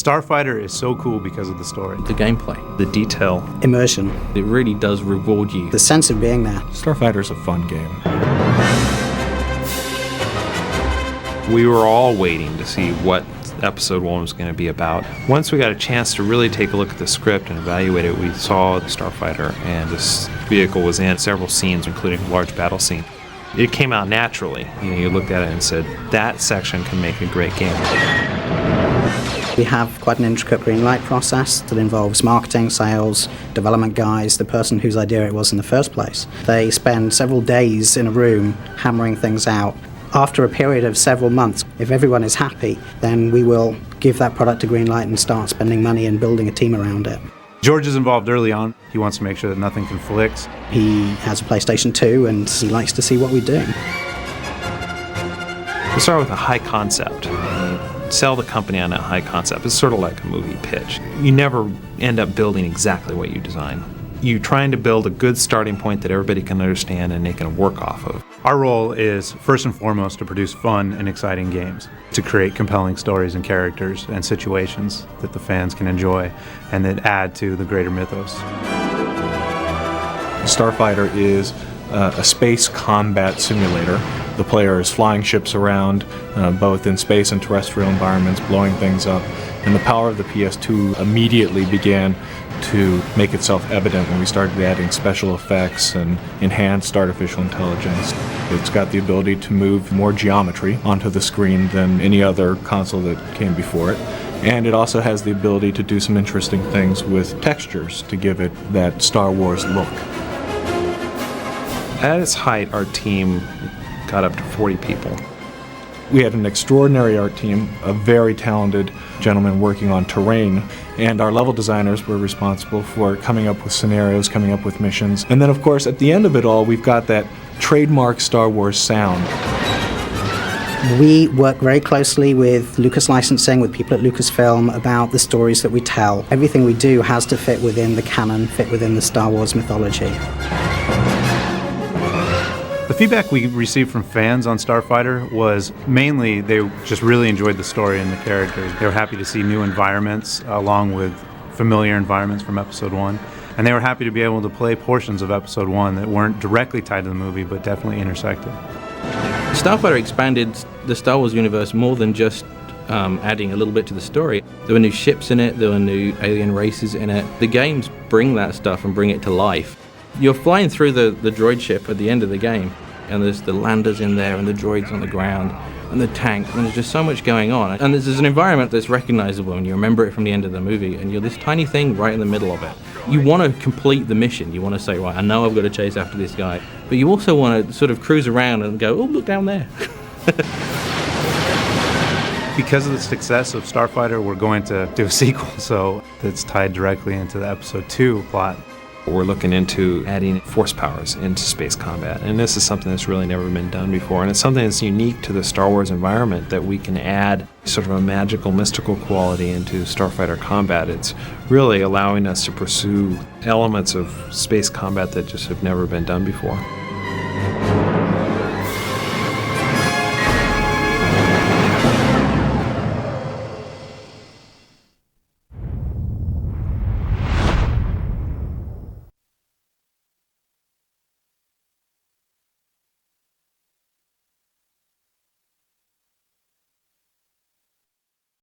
Starfighter is so cool because of the story. The gameplay, the detail, immersion. It really does reward you. The sense of being there. Starfighter's a fun game. We were all waiting to see what episode 1 was going to be about. Once we got a chance to really take a look at the script and evaluate it, we saw Starfighter, and this vehicle was in several scenes, including a large battle scene. It came out naturally. You looked at it and said, that section can make a great game. We have quite an intricate greenlight process that involves marketing, sales, development guys, the person whose idea it was in the first place. They spend several days in a room hammering things out. After a period of several months, if everyone is happy, then we will give that product a green light and start spending money and building a team around it. George is involved early on. He wants to make sure that nothing conflicts. He has a PlayStation 2 and he likes to see what we do. We start with a high concept. Sell the company on that high concept. It's sort of like a movie pitch. You never end up building exactly what you design. You're trying to build a good starting point that everybody can understand and they can work off of. Our role is, first and foremost, to produce fun and exciting games, to create compelling stories and characters and situations that the fans can enjoy and that add to the greater mythos. Starfighter is a space combat simulator. The player is flying ships around, both in space and terrestrial environments, blowing things up. And the power of the PS2 immediately began to make itself evident when we started adding special effects and enhanced artificial intelligence. It's got the ability to move more geometry onto the screen than any other console that came before it. And it also has the ability to do some interesting things with textures to give it that Star Wars look. At its height, our team got up to 40 people. We had an extraordinary art team, a very talented gentleman working on terrain, and our level designers were responsible for coming up with scenarios, coming up with missions. And then, of course, at the end of it all, we've got that trademark Star Wars sound. We work very closely with Lucas Licensing, with people at Lucasfilm, about the stories that we tell. Everything we do has to fit within the canon, fit within the Star Wars mythology. The feedback we received from fans on Starfighter was mainly they just really enjoyed the story and the characters. They were happy to see new environments along with familiar environments from Episode 1. And they were happy to be able to play portions of Episode 1 that weren't directly tied to the movie but definitely intersected. Starfighter expanded the Star Wars universe more than just adding a little bit to the story. There were new ships in it, there were new alien races in it. The games bring that stuff and bring it to life. You're flying through the droid ship at the end of the game, and there's the landers in there and the droids on the ground and the tank, and there's just so much going on. And there's an environment that's recognizable and you remember it from the end of the movie, and you're this tiny thing right in the middle of it. You want to complete the mission. You want to say, right, I know I've got to chase after this guy, but you also want to sort of cruise around and go, oh, look down there. Because of the success of Starfighter, we're going to do a sequel, so it's tied directly into the Episode 2 plot. We're looking into adding force powers into space combat, and this is something that's really never been done before, and it's something that's unique to the Star Wars environment, that we can add sort of a magical, mystical quality into Starfighter combat. It's really allowing us to pursue elements of space combat that just have never been done before.